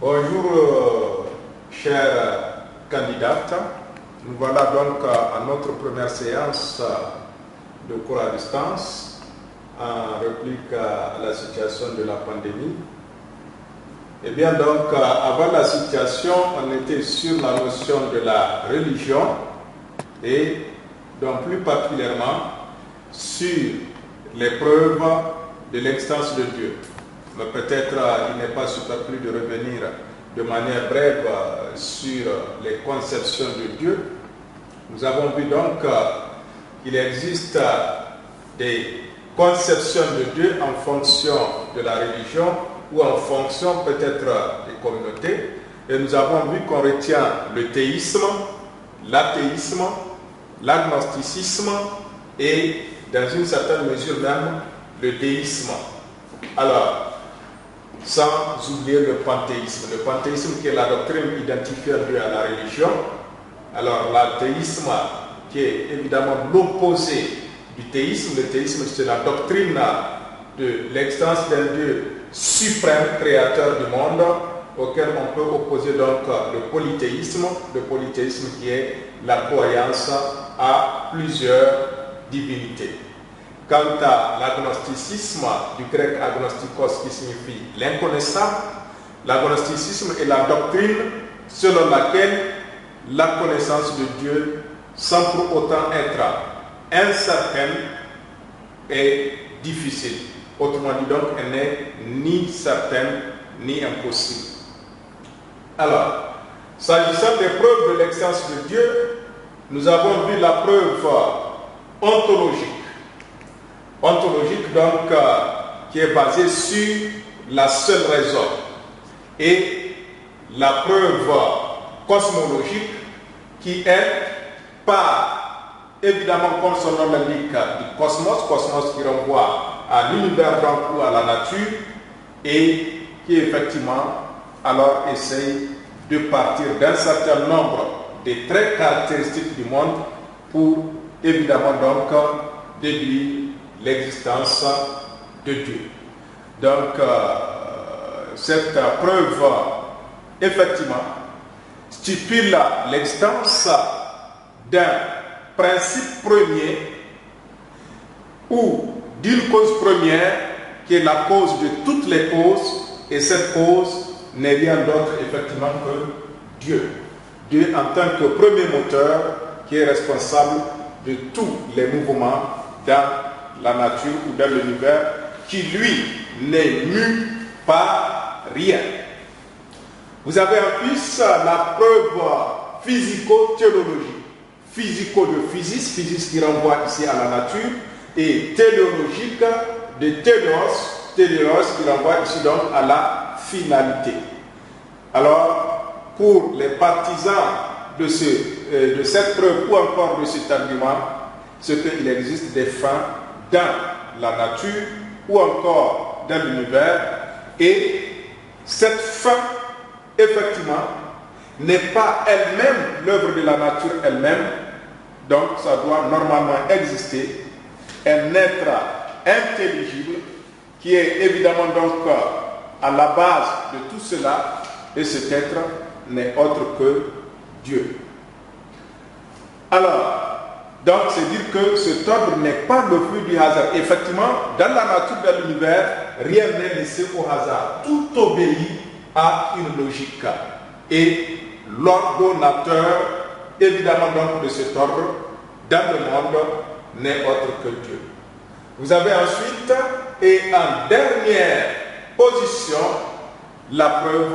Bonjour, chers candidates. Nous voilà donc à notre première séance de cours à distance en réplique à la situation de la pandémie. Eh bien donc, avant la situation, on était sur la notion de la religion et donc plus particulièrement sur les preuves de l'existence de Dieu. Mais peut-être il n'est pas superflu de revenir de manière brève sur les conceptions de Dieu. Nous avons vu donc qu'il existe des conceptions de Dieu en fonction de la religion ou en fonction peut-être des communautés. Et nous avons vu qu'on retient le théisme, l'athéisme, l'agnosticisme et dans une certaine mesure même le déisme. Alors, sans oublier le panthéisme. Le panthéisme qui est la doctrine identifiée à la religion. Alors l'athéisme qui est évidemment l'opposé du théisme. Le théisme c'est la doctrine de l'existence d'un Dieu suprême, créateur du monde, auquel on peut opposer donc le polythéisme qui est la croyance à plusieurs divinités. Quant à l'agnosticisme, du grec agnostikos qui signifie l'inconnaissable, l'agnosticisme est la doctrine selon laquelle la connaissance de Dieu, sans pour autant être incertaine, est difficile. Autrement dit donc, elle n'est ni certaine ni impossible. Alors, s'agissant des preuves de l'existence de Dieu, nous avons vu la preuve ontologique. Ontologique donc qui est basée sur la seule raison, et la preuve cosmologique qui est par évidemment comme son nom l'indique du cosmos qui renvoie à l'univers donc ou à la nature et qui effectivement alors essaye de partir d'un certain nombre des traits caractéristiques du monde pour évidemment donc déduire l'existence de Dieu. Donc, cette preuve, effectivement, stipule l'existence d'un principe premier ou d'une cause première qui est la cause de toutes les causes, et cette cause n'est rien d'autre, effectivement, que Dieu. Dieu en tant que premier moteur qui est responsable de tous les mouvements dans la nature ou dans l'univers, qui lui n'est mu par rien. Vous avez en plus la preuve physico-théologique. Physico de physis qui renvoie ici à la nature, et téléologique de téléos qui renvoie ici donc à la finalité. Alors, pour les partisans de cette preuve ou encore de cet argument, c'est qu'il existe des fins dans la nature ou encore dans l'univers, et cette fin effectivement n'est pas elle-même l'œuvre de la nature elle-même, donc ça doit normalement exister un être intelligible qui est évidemment donc à la base de tout cela, et cet être n'est autre que Dieu. Alors, donc, c'est dire que cet ordre n'est pas le fruit du hasard. Effectivement, dans la nature de l'univers, rien n'est laissé au hasard. Tout obéit à une logique. Et l'ordonnateur, évidemment donc de cet ordre, dans le monde, n'est autre que Dieu. Vous avez ensuite, et en dernière position, la preuve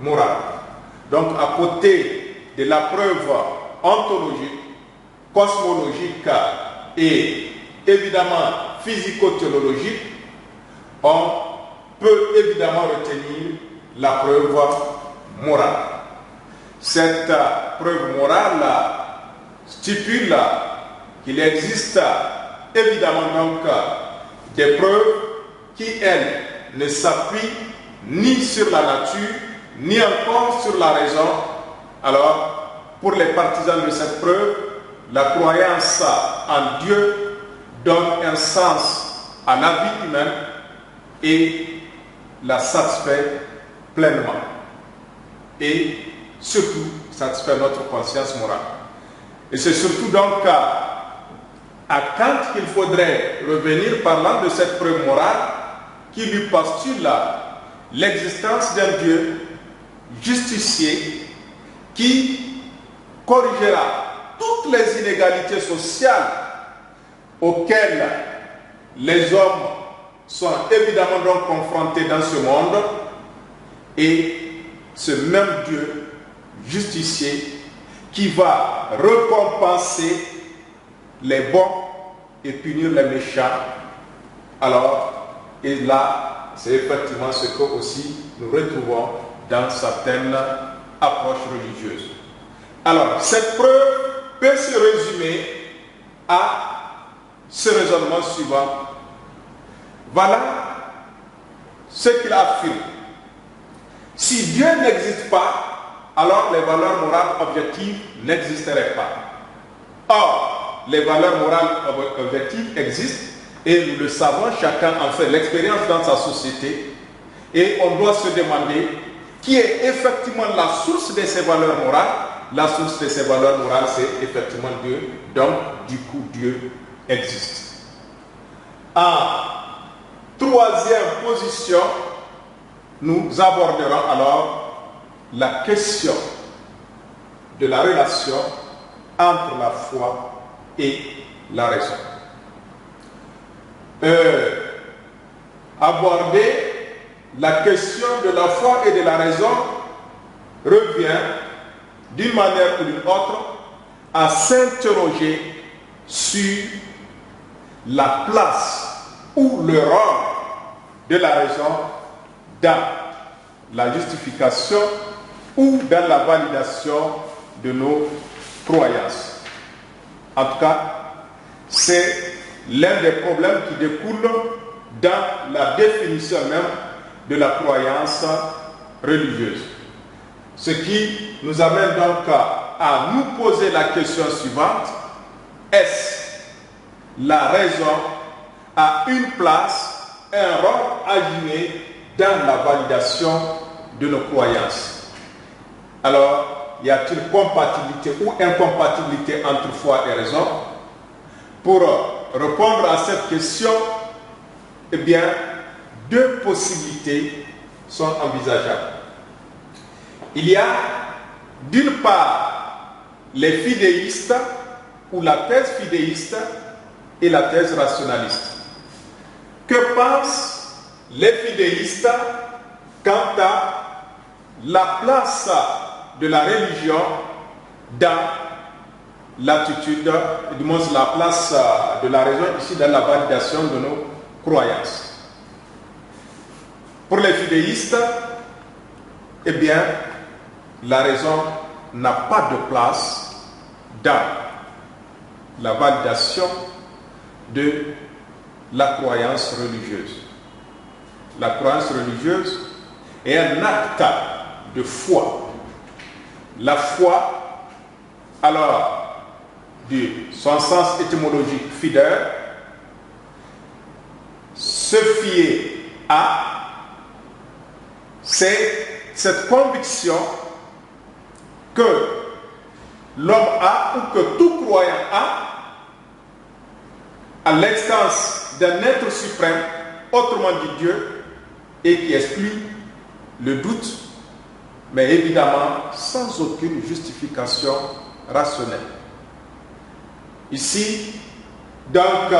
morale. Donc, à côté de la preuve ontologique, cosmologique et évidemment physico-théologique, on peut évidemment retenir la preuve morale. Cette preuve morale stipule qu'il existe évidemment donc des preuves qui, elles, ne s'appuient ni sur la nature, ni encore sur la raison. Alors, pour les partisans de cette preuve, la croyance en Dieu donne un sens à la vie humaine et la satisfait pleinement. et surtout satisfaire notre conscience morale. Et c'est surtout donc à Kant qu'il faudrait revenir parlant de cette preuve morale qui lui postule l'existence d'un Dieu justicier qui corrigera toutes les inégalités sociales auxquelles les hommes sont évidemment donc confrontés dans ce monde, et ce même Dieu justicier qui va récompenser les bons et punir les méchants. Alors, et là, c'est effectivement ce que aussi nous retrouvons dans certaines approches religieuses. Alors, cette preuve peut se résumer à ce raisonnement suivant. Voilà ce qu'il affirme. Si Dieu n'existe pas, alors les valeurs morales objectives n'existeraient pas. Or, les valeurs morales objectives existent et nous le savons, chacun en fait l'expérience dans sa société, et on doit se demander qui est effectivement la source de ces valeurs morales. La source de ces valeurs morales, c'est effectivement Dieu. Donc, du coup, Dieu existe. En troisième position, nous aborderons alors la question de la relation entre la foi et la raison. Aborder la question de la foi et de la raison revient d'une manière ou d'une autre à s'interroger sur la place ou le rôle de la raison dans la justification ou dans la validation de nos croyances. En tout cas, c'est l'un des problèmes qui découle dans la définition même de la croyance religieuse. Ce qui nous amène donc à nous poser la question suivante: est-ce la raison a une place, un rôle à jouer dans la validation de nos croyances? Alors, y a-t-il compatibilité ou incompatibilité entre foi et raison? Pour répondre à cette question, eh bien, deux possibilités sont envisageables. Il y a d'une part les fidéistes ou la thèse fidéiste et la thèse rationaliste. Que pensent les fidéistes quant à la place de la religion dans l'attitude, du moins la place de la raison ici dans la validation de nos croyances? Pour les fidéistes, eh bien, la raison n'a pas de place dans la validation de la croyance religieuse. La croyance religieuse est un acte de foi. La foi, alors, de son sens étymologique fidèle, se fier à, c'est cette conviction que l'homme a ou que tout croyant a à l'existence d'un être suprême, autrement dit Dieu, et qui exclut le doute, mais évidemment sans aucune justification rationnelle. Ici, donc,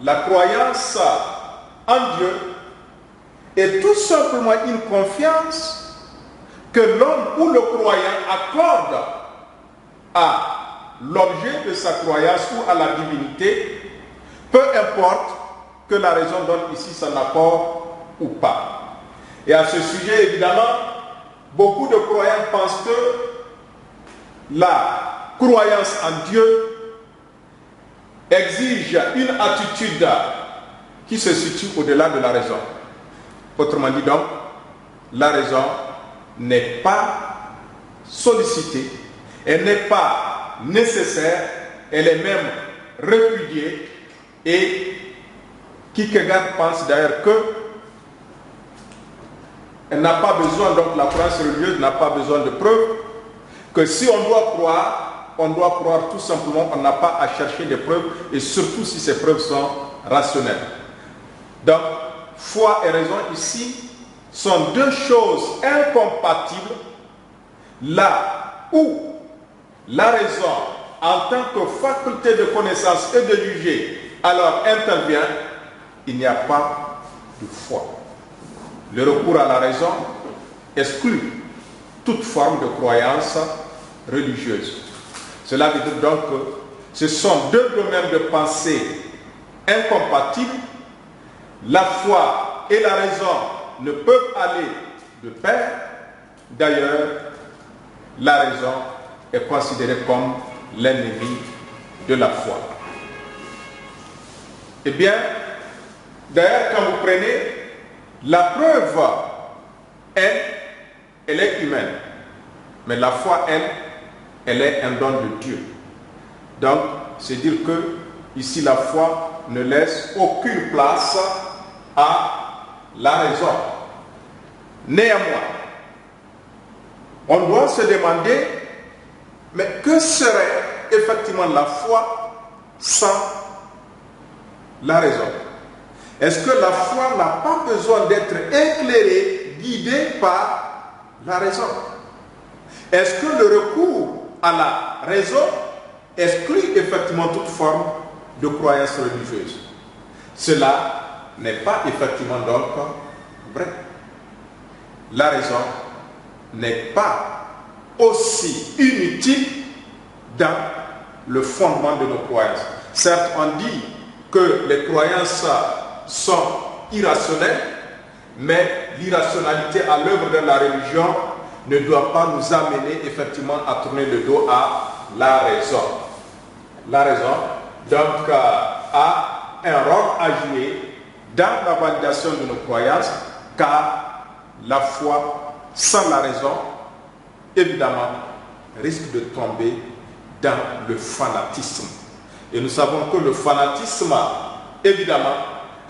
la croyance en Dieu est tout simplement une confiance que l'homme ou le croyant accorde à l'objet de sa croyance ou à la divinité, peu importe que la raison donne ici son accord ou pas. Et à ce sujet, évidemment, beaucoup de croyants pensent que la croyance en Dieu exige une attitude qui se situe au-delà de la raison. Autrement dit donc, la raison n'est pas sollicitée, elle n'est pas nécessaire, elle est même répudiée, et Kierkegaard pense d'ailleurs que elle n'a pas besoin, donc la croyance religieuse n'a pas besoin de preuves, que si on doit croire tout simplement, on n'a pas à chercher des preuves, et surtout si ces preuves sont rationnelles. Donc, foi et raison ici sont deux choses incompatibles, là où la raison, en tant que faculté de connaissance et de juger, alors intervient, il n'y a pas de foi. Le recours à la raison exclut toute forme de croyance religieuse. Cela veut dire donc que ce sont deux domaines de pensée incompatibles. La foi et la raison ne peuvent aller de pair. D'ailleurs, la raison est considérée comme l'ennemi de la foi. Eh bien, d'ailleurs, quand vous prenez la preuve, elle est humaine. Mais la foi, elle est un don de Dieu. Donc, c'est dire que ici, la foi ne laisse aucune place à la raison. Néanmoins, on doit se demander, mais que serait effectivement la foi sans la raison? Est-ce que la foi n'a pas besoin d'être éclairée, guidée par la raison? Est-ce que le recours à la raison exclut effectivement toute forme de croyance religieuse? Cela n'est pas effectivement donc vrai. La raison n'est pas aussi inutile dans le fondement de nos croyances. Certes, on dit que les croyances sont irrationnelles, mais l'irrationalité à l'œuvre de la religion ne doit pas nous amener effectivement à tourner le dos à la raison. La raison, donc, a un rôle à jouer dans la validation de nos croyances, car la foi sans la raison, évidemment, risque de tomber dans le fanatisme. Et nous savons que le fanatisme, évidemment,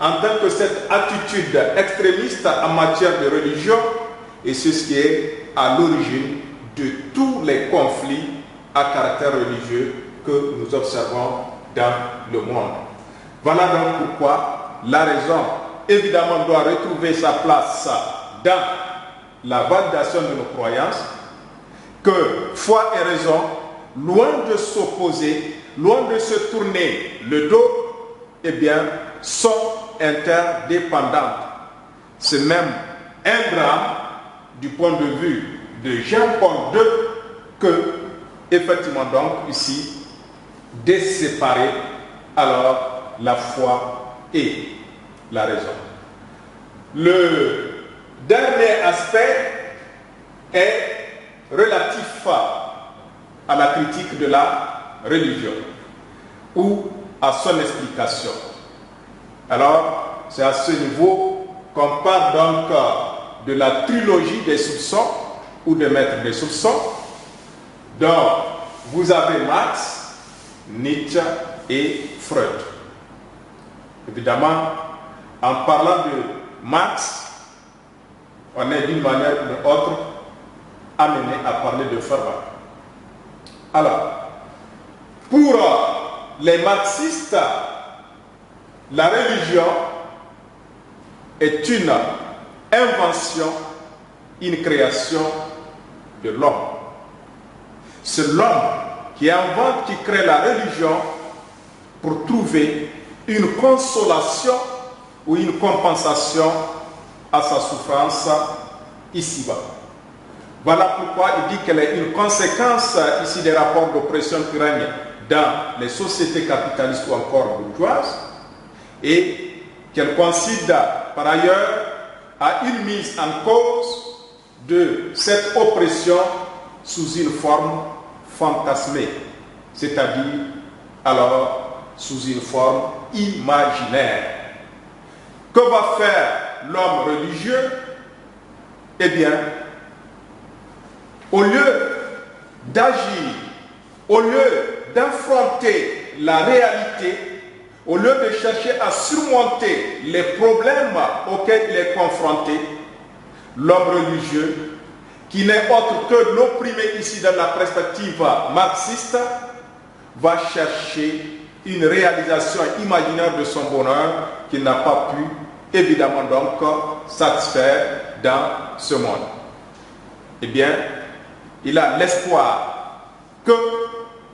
en tant que cette attitude extrémiste en matière de religion, et c'est ce qui est à l'origine de tous les conflits à caractère religieux que nous observons dans le monde. Voilà donc pourquoi la raison, évidemment, doit retrouver sa place dans la validation de nos croyances, que foi et raison, loin de s'opposer, loin de se tourner le dos, eh bien, sont interdépendantes. C'est même un drame du point de vue de Jean-Paul II que, effectivement, donc, ici, de séparer alors la foi et la raison. Le dernier aspect est relatif à la critique de la religion ou à son explication. Alors, c'est à ce niveau qu'on parle donc de la trilogie des soupçons ou des maîtres des soupçons. Donc, vous avez Marx, Nietzsche et Freud. Évidemment, en parlant de Marx, on est d'une manière ou d'une autre amené à parler de Feuerbach. Alors, pour les marxistes, la religion est une invention, une création de l'homme. C'est l'homme qui invente, qui crée la religion pour trouver une consolation ou une compensation à sa souffrance ici-bas. Voilà pourquoi il dit qu'elle est une conséquence ici des rapports d'oppression qui règnent dans les sociétés capitalistes ou encore bourgeoises, et qu'elle coïncide par ailleurs à une mise en cause de cette oppression sous une forme fantasmée, c'est-à-dire alors sous une forme imaginaire. Que va faire l'homme religieux? Eh bien, au lieu d'agir, au lieu d'affronter la réalité, au lieu de chercher à surmonter les problèmes auxquels il est confronté, l'homme religieux, qui n'est autre que l'opprimé ici dans la perspective marxiste, va chercher une réalisation imaginaire de son bonheur qu'il n'a pas pu, évidemment donc, satisfaire dans ce monde. Eh bien, il a l'espoir que,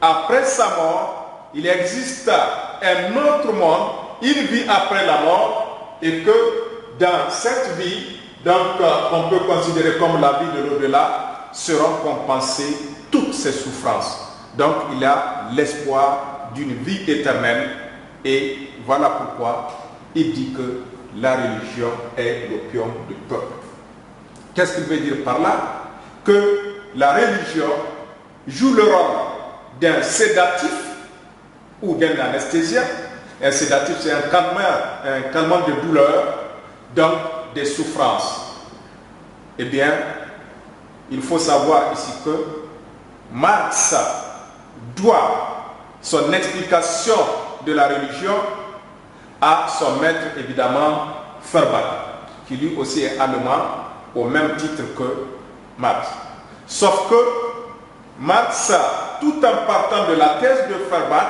après sa mort, il existe un autre monde, une vie après la mort, et que dans cette vie, donc on peut considérer comme la vie de l'au-delà, seront compensées toutes ses souffrances. Donc il a l'espoir d'une vie éternelle, et voilà pourquoi il dit que la religion est l'opium du peuple. Qu'est-ce qu'il veut dire par là? Que la religion joue le rôle d'un sédatif ou d'un anesthésien. Un sédatif, c'est un calmant de douleur, donc des souffrances. Eh bien, il faut savoir ici que Marx doit son explication de la religion à son maître, évidemment, Feuerbach, qui lui aussi est allemand, au même titre que Marx. Sauf que Marx, tout en partant de la thèse de Feuerbach,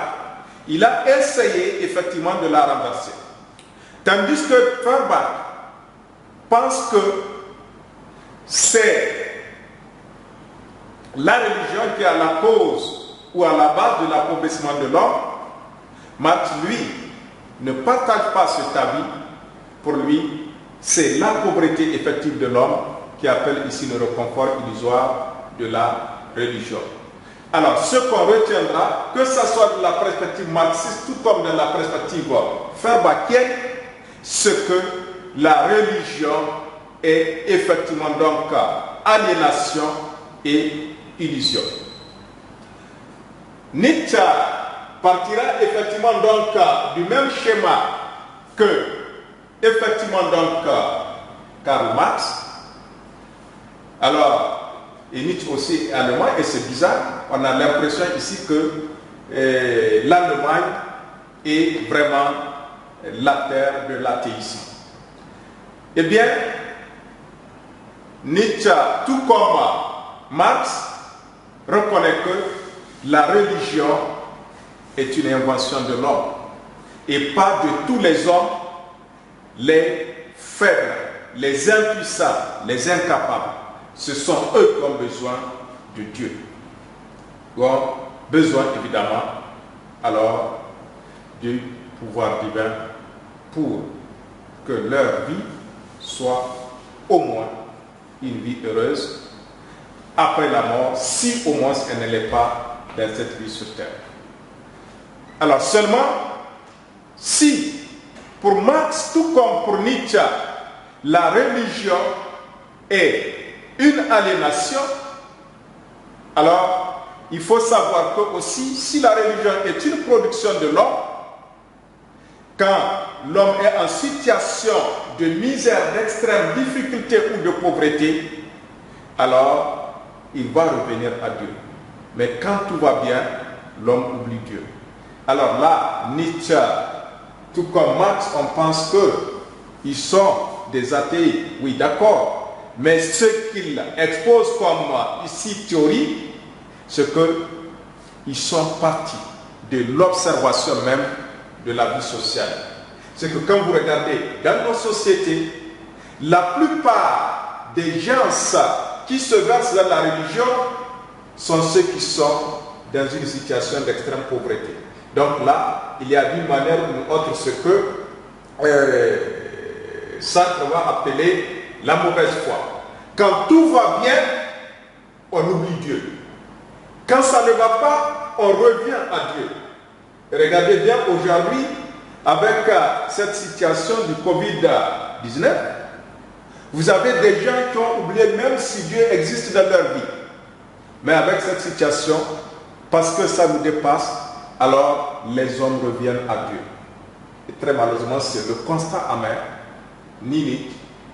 il a essayé effectivement de la renverser. Tandis que Feuerbach pense que c'est la religion qui est à la cause ou à la base de l'appauvrissement de l'homme, Marx, lui, ne partage pas cet avis. Pour lui, c'est la pauvreté effective de l'homme qui appelle ici le réconfort illusoire de la religion. Alors, ce qu'on retiendra, que ce soit de la perspective marxiste, tout comme de la perspective feurbachienne, c'est que la religion est effectivement donc aliénation et illusion. Nietzsche partira effectivement donc du même schéma que effectivement donc Karl Marx. Alors, et Nietzsche aussi est allemand, et c'est bizarre, on a l'impression ici que l'Allemagne est vraiment la terre de l'athéisme. Eh bien, Nietzsche, tout comme Marx, reconnaît que la religion est une invention de l'homme, et pas de tous les hommes, les faibles, les impuissants, les incapables. Ce sont eux qui ont besoin de Dieu. Qui ont besoin évidemment alors du pouvoir divin pour que leur vie soit au moins une vie heureuse après la mort, si au moins elle ne l'est pas dans cette vie sur terre. Alors seulement si pour Marx, tout comme pour Nietzsche, la religion est une aliénation, alors il faut savoir que aussi, si la religion est une production de l'homme, quand l'homme est en situation de misère, d'extrême difficulté ou de pauvreté, alors il va revenir à Dieu. Mais quand tout va bien, l'homme oublie Dieu. Alors là, Nietzsche, tout comme Marx, on pense qu'ils sont des athées, oui d'accord, mais ce qu'il expose comme ici théorie, c'est qu'ils sont partis de l'observation même de la vie sociale. C'est que quand vous regardez dans nos sociétés, la plupart des gens qui se versent dans la religion sont ceux qui sont dans une situation d'extrême pauvreté. Donc là, il y a d'une manière ou d'une autre ce que Sartre va appeler la mauvaise foi. Quand tout va bien, on oublie Dieu. Quand ça ne va pas, on revient à Dieu. Et regardez bien aujourd'hui, avec cette situation du Covid-19, vous avez des gens qui ont oublié même si Dieu existe dans leur vie. Mais avec cette situation, parce que ça nous dépasse, alors les hommes reviennent à Dieu. Et très malheureusement, c'est le constat amer. Ni Nietzsche,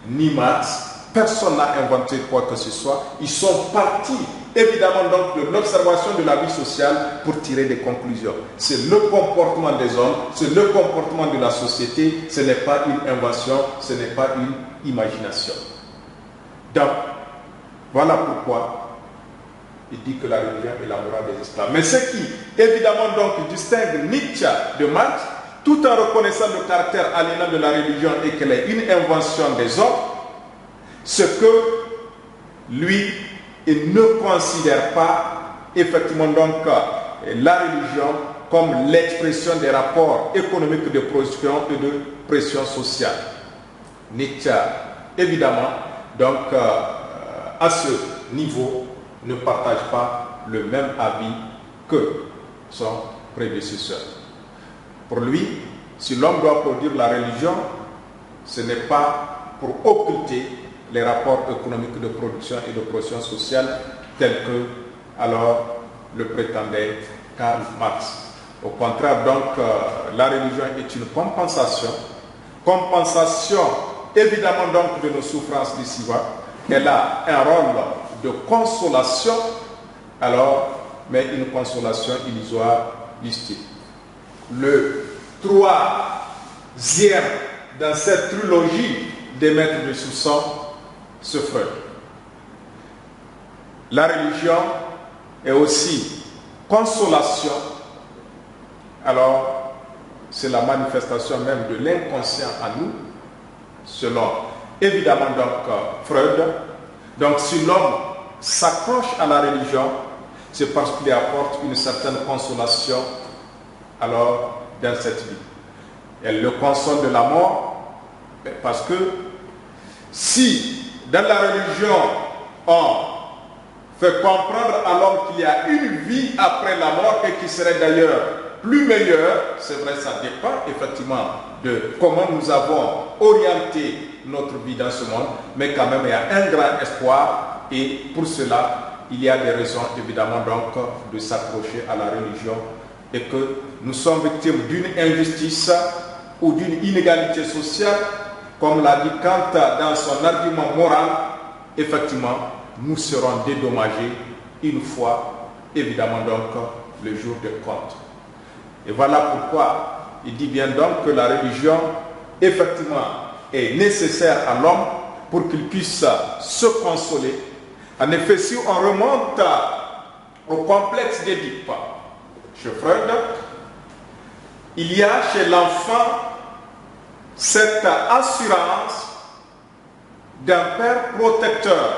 ni Marx, personne n'a inventé quoi que ce soit. Ils sont partis, évidemment, donc, de l'observation de la vie sociale pour tirer des conclusions. C'est le comportement des hommes, c'est le comportement de la société, ce n'est pas une invention, ce n'est pas une imagination. Donc, voilà pourquoi il dit que la religion est la morale des esclaves. Mais ce qui, évidemment, donc, distingue Nietzsche de Marx, tout en reconnaissant le caractère aliénant de la religion et qu'elle est une invention des hommes, c'est que lui, il ne considère pas, effectivement, donc, la religion comme l'expression des rapports économiques de production et de pression sociale. Nietzsche, évidemment, donc, à ce niveau, ne partage pas le même avis que son prédécesseur. Pour lui, si l'homme doit produire la religion, ce n'est pas pour occulter les rapports économiques de production et de pression sociale tels que alors le prétendait Karl Marx. Au contraire, donc, la religion est une compensation évidemment donc de nos souffrances d'ici-bas. Elle a un rôle de consolation, alors, mais une consolation illusoire, disent-ils. Le troisième dans cette trilogie des maîtres de Soussan, ce Freud. La religion est aussi consolation, alors c'est la manifestation même de l'inconscient en nous, selon évidemment donc Freud. Donc si l'homme s'accroche à la religion, c'est parce qu'il apporte une certaine consolation alors dans cette vie. Elle le console de la mort, parce que si dans la religion on fait comprendre à l'homme qu'il y a une vie après la mort et qui serait d'ailleurs plus meilleure, c'est vrai, ça dépend effectivement de comment nous avons orienté notre vie dans ce monde, mais quand même il y a un grand espoir et pour cela il y a des raisons évidemment donc de s'accrocher à la religion et que nous sommes victimes d'une injustice ou d'une inégalité sociale, comme l'a dit Kant dans son argument moral, effectivement nous serons dédommagés une fois évidemment donc le jour de compte. Et voilà pourquoi il dit bien donc que la religion effectivement est nécessaire à l'homme pour qu'il puisse se consoler. En effet, si on remonte au complexe d'Édipe, chez Freud, il y a chez l'enfant cette assurance d'un père protecteur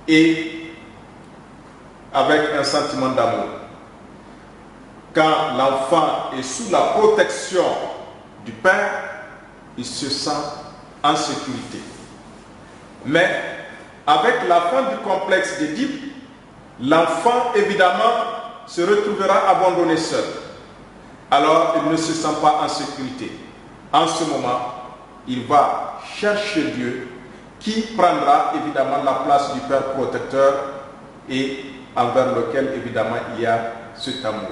et avec un sentiment d'amour. Quand l'enfant est sous la protection du père, il se sent en sécurité. Mais avec la fin du complexe d'Édipe, l'enfant évidemment se retrouvera abandonné seul. Alors il ne se sent pas en sécurité. En ce moment, il va chercher Dieu qui prendra évidemment la place du Père protecteur et envers lequel évidemment il y a cet amour.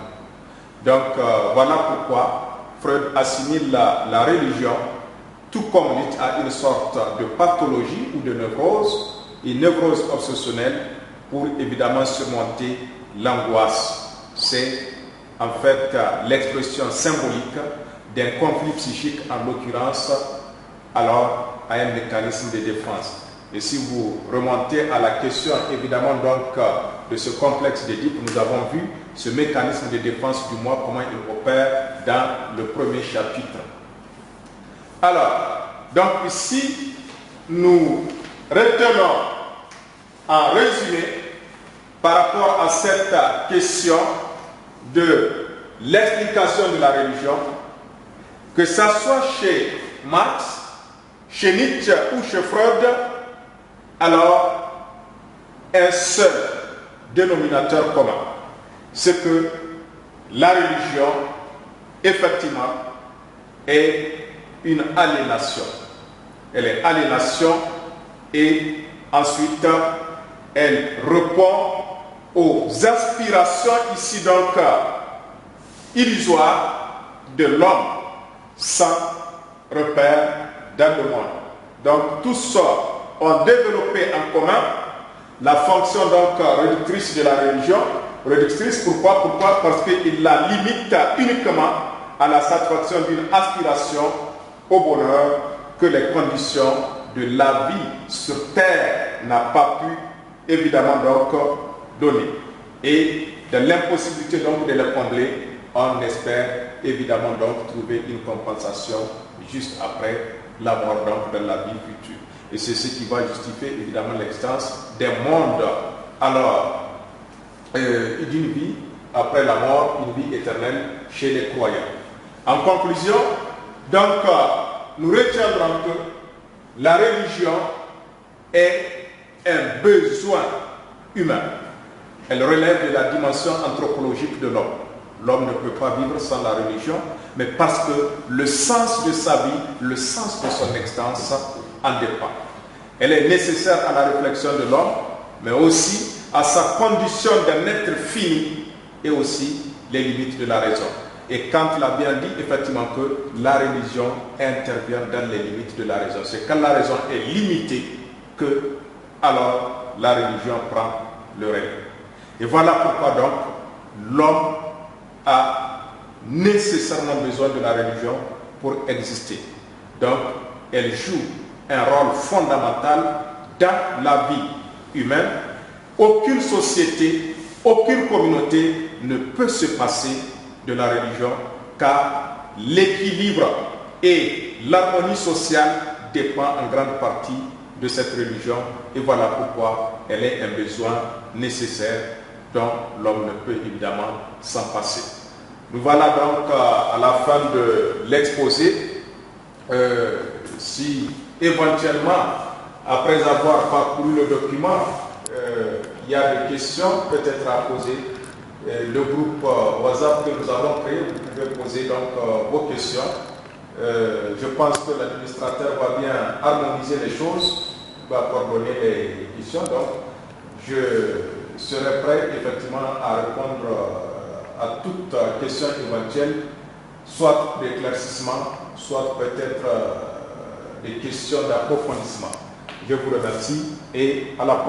Donc voilà pourquoi Freud assimile la religion, tout comme Nietzsche, à une sorte de pathologie ou de névrose, une névrose obsessionnelle pour évidemment surmonter l'angoisse. C'est en fait l'expression symbolique d'un conflit psychique, en l'occurrence, alors à un mécanisme de défense. Et si vous remontez à la question, évidemment, donc, de ce complexe d'Édipe, nous avons vu ce mécanisme de défense du moi, comment il opère dans le premier chapitre. Alors, donc ici, nous retenons en résumé, par rapport à cette question de l'explication de la religion, que ça soit chez Marx, chez Nietzsche ou chez Freud, alors un seul dénominateur commun, c'est que la religion, effectivement, est une aliénation. Elle est aliénation et ensuite elle répond aux aspirations ici donc illusoires de l'homme sans repère dans le monde. Donc tous ont développé en commun la fonction donc réductrice de la religion. Réductrice, pourquoi? Parce qu'il la limite uniquement à la satisfaction d'une aspiration au bonheur que les conditions de la vie sur Terre n'a pas pu évidemment donc donner. Et de l'impossibilité donc de les combler, on espère évidemment donc trouver une compensation juste après la mort donc de la vie future. Et c'est ce qui va justifier évidemment l'existence des mondes. Alors, d'une vie après la mort, une vie éternelle chez les croyants. En conclusion, donc, nous retiendrons que la religion est un besoin humain. Elle relève de la dimension anthropologique de l'homme. L'homme ne peut pas vivre sans la religion, mais parce que le sens de sa vie, le sens de son existence en dépend. Elle est nécessaire à la réflexion de l'homme, mais aussi à sa condition d'un être fini et aussi les limites de la raison. Et Kant l'a bien dit, effectivement, que la religion intervient dans les limites de la raison. C'est quand la raison est limitée que, alors, la religion prend le relais. Et voilà pourquoi, donc, l'homme a nécessairement besoin de la religion pour exister. Donc, elle joue un rôle fondamental dans la vie humaine. Aucune société, aucune communauté ne peut se passer de la religion, car l'équilibre et l'harmonie sociale dépendent en grande partie de cette religion, et voilà pourquoi elle est un besoin nécessaire dont l'homme ne peut évidemment s'en passer. Nous voilà donc à la fin de l'exposé. Si éventuellement, après avoir parcouru le document, il y a des questions peut-être à poser, le groupe WhatsApp que nous avons créé, vous pouvez poser donc vos questions. Je pense que l'administrateur va bien harmoniser les choses, va coordonner les questions. Donc, je serai prêt effectivement à répondre à toute question éventuelle, soit d'éclaircissement, soit peut-être des questions d'approfondissement. Je vous remercie et à la prochaine.